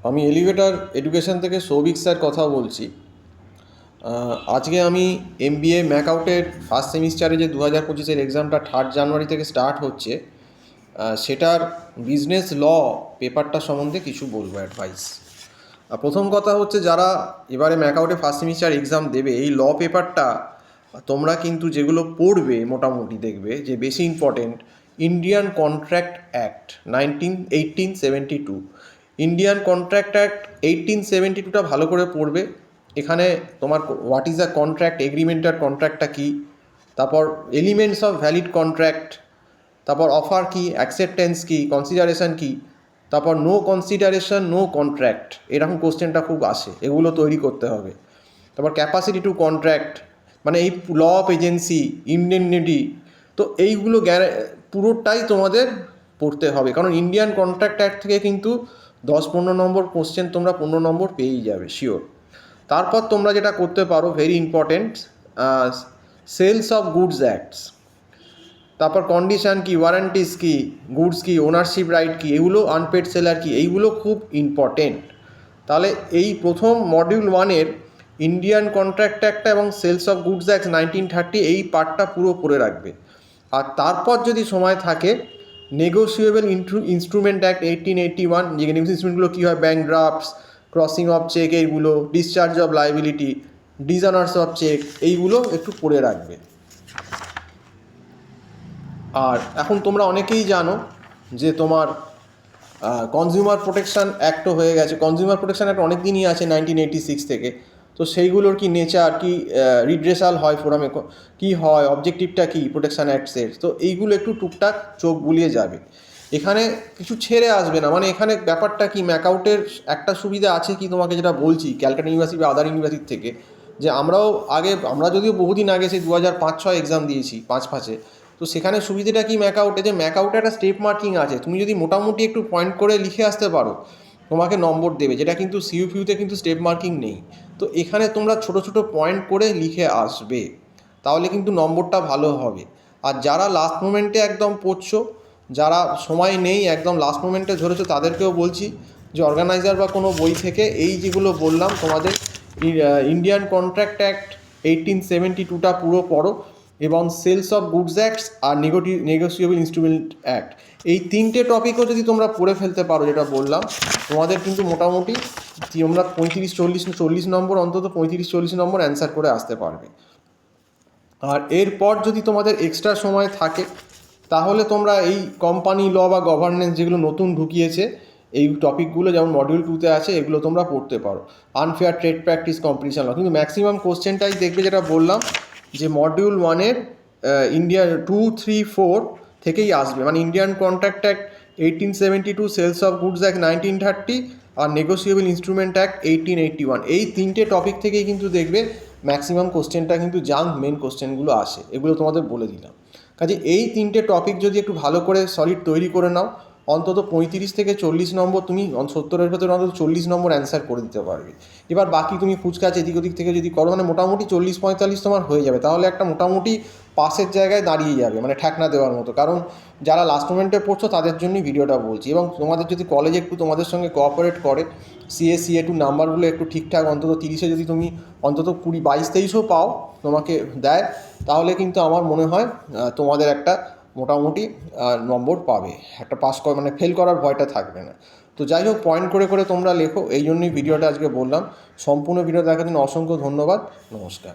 আমি elevator education থেকে Souvik sir কথা বলছি। আজকে আমি MBA ম্যাকআউটের ফার্স্ট সেমিস্টারে যে 2025-এর এক্সামটা 3 জানুয়ারি থেকে স্টার্ট হচ্ছে, সেটার বিজনেস ল পেপারটা সম্বন্ধে কিছু বলবো অ্যাডভাইস। প্রথম কথা হচ্ছে, যারা এবারে ম্যাকআউটে ফার্স্ট সেমিস্টার এক্সাম দেবে, এই ল পেপারটা তোমরা কিন্তু যেগুলো পড়বে মোটামুটি দেখবে যে বেশি important Indian contract act 1872। Indian contract act 1872টা ভালো করে পড়বে। এখানে তোমার হোয়াট ইজ দ্য কন্ট্রাক্ট, এগ্রিমেন্টার কন্ট্রাক্টটা কী, তারপর এলিমেন্টস অফ ভ্যালিড কন্ট্রাক্ট, তারপর অফার কী, অ্যাকসেপ্টেন্স কী, কনসিডারেশন কী, তারপর নো কনসিডারেশন নো কন্ট্রাক্ট, এরকম কোশ্চেনটা খুব আসে, এগুলো তৈরি করতে হবে। তারপর ক্যাপাসিটি টু কন্ট্রাক্ট, মানে এই ল অফ এজেন্সি, ইন্ডেমনিটি, তো এইগুলো পুরোটাই তোমাদের পড়তে হবে, কারণ ইন্ডিয়ান কন্ট্রাক্ট অ্যাক্ট থেকে কিন্তু 10-15 নম্বর কোশ্চেন তোমরা 15 নম্বর পেয়েই যাবে শিওর। তারপর তোমরা যেটা করতে পারো, very important, sales of goods acts, তারপর কন্ডিশন কি, ওয়ারেন্টিস কি, গুডস কি, ওনারশিপ রাইট কি, এগুলো আনপেড সেলার কি, এইগুলো খুব ইম্পর্টেন্ট। তাহলে এই প্রথম মডিউল 1-এর ইন্ডিয়ান কন্ট্রাক্ট অ্যাক্ট এবং সেলস অফ গুডস অ্যাক্ট 1930 এই পার্টটা পুরো পড়ে রাখবে। আর তারপর যদি সময় থাকে, নেগোসিয়েবল ইনস্ট্রুমেন্ট অ্যাক্ট 1881, যে ইনস্ট্রুমেন্টগুলো কী হয়, bank drafts, crossing of cheque, এইগুলো, discharge of liability, dishonours of cheque, এইগুলো একটু পড়ে রাখবে। আর এখন তোমরা অনেকেই জানো যে তোমার কনজিউমার প্রোটেকশান অ্যাক্টও হয়ে গেছে। কনজিউমার প্রোটেকশান অ্যাক্ট অনেক দিনই আছে, 1986 থেকে। তো সেইগুলোর কি নেচার, কি রিড্রেসাল হয় ফোরামে, কি হয়, অবজেক্টিভটা কি প্রোটেকশান অ্যাক্টসের, তো এইগুলো একটু টুকটাক চোখ বুলিয়ে যাবে। এখানে কিছু ছেড়ে আসবে না, মানে এখানে ব্যাপারটা কি, ম্যাকআউটের একটা সুবিধা আছে কি, তোমাকে যেটা বলছি ক্যালকাটা ইউনিভার্সিটি বা আদার ইউনিভার্সিটি থেকে, যে আমরা যদিও বহুদিন আগে সেই 2005-06 এক্সাম দিয়েছি 5 তো সেখানে সুবিধাটা কি ম্যাকআউটে, যে ম্যাকআউটে একটা স্টেপ মার্কিং আছে। তুমি যদি মোটামুটি একটু পয়েন্ট করে লিখে আসতে পারো, তোমাকে নম্বর দেবে, যেটা কিন্তু সিইউপিউতে কিন্তু স্টেপ মার্কিং নেই। তো এখানে তোমরা ছোট ছোট পয়েন্ট করে লিখে আসবে, তাহলে কিন্তু নম্বরটা ভালো হবে। আর যারা লাস্ট মোমেন্টে একদম পড়ছো, যারা সময় নেই, একদম লাস্ট মোমেন্টে ধরেছো, তাদেরকেও বলছি যে অর্গানাইজার বা কোনো বই থেকে এই যেগুলো বললাম তোমাদের, ইন্ডিয়ান কন্ট্রাক্ট অ্যাক্ট 1872টা পুরো পড়ো, এবং সেলস অফ গুডস অ্যাক্টস আর নেগোসিয়েবল ইনস্ট্রুমেন্ট অ্যাক্ট, এই 3টে টপিকও যদি তোমরা পড়ে ফেলতে পারো, যেটা বললাম, তোমাদের কিন্তু মোটামুটি তোমরা 35-40 নম্বর, অন্তত 35-40 নম্বর অ্যান্সার করে আসতে পারবে। আর এরপর যদি তোমাদের এক্সট্রা সময় থাকে, তাহলে তোমরা এই কোম্পানি ল বা গভর্নেন্স যেগুলো নতুন ঢুকিয়েছে, এই টপিকগুলো যেমন মডিউল 2-তে আছে, এগুলো তোমরা পড়তে পারো। আনফেয়ার ট্রেড প্র্যাকটিস, কম্পিটিশন ল, কিন্তু ম্যাক্সিমাম কোশ্চেনটাই দেখবে, যেটা বললাম, যে মডিউল 1-এর ইন্ডিয়ান 2, 3, 4 থেকেই আসবে, মানে Indian contract act 1872, sales of goods act 1930 আর নেগোসিয়েবল ইনস্ট্রুমেন্ট অ্যাক্ট 1881, এই 3টে টপিক থেকেই কিন্তু দেখবে ম্যাক্সিমাম কোশ্চেনটা কিন্তু জাঙ্ক মেন কোশ্চেনগুলো আসে, এগুলো তোমাদের বলে দিলাম। কাজে এই 3টে টপিক যদি একটু ভালো করে সলিড তৈরি করে নাও, অন্তত 35-40 নম্বর তুমি 70-এর ভেতরে অন্তত 40 নম্বর অ্যান্সার করে দিতে পারবে। এবার বাকি তুমি কুচকাচ এদিক ওদিক থেকে যদি করো, মানে মোটামুটি 40-45 তোমার হয়ে যাবে, তাহলে একটা মোটামুটি পাসের জায়গায় দাঁড়িয়ে যাবে, মানে ঠ্যাকনা দেওয়ার মতো। কারণ যারা লাস্ট মোমেন্টে পড়ছো তাদের জন্যই ভিডিওটা বলছি। এবং তোমাদের যদি কলেজ একটু তোমাদের সঙ্গে কোঅপারেট করে, CA-CA2 নাম্বারগুলো একটু ঠিকঠাক, অন্তত 30-এ যদি তুমি অন্তত 20, 22, 23ও পাও, তোমাকে দেয়, তাহলে কিন্তু আমার মনে হয় তোমাদের একটা মোটামুটি নম্বর পাবে, একটা পাস করা, মানে ফেল করার ভয়টা থাকবে না। তো যাই হোক, পয়েন্ট করে করে তোমরা লেখো, এই জন্যই ভিডিওটা আজকে বললাম। সম্পূর্ণ ভিডিও দেখার জন্য অসংখ্য ধন্যবাদ, নমস্কার।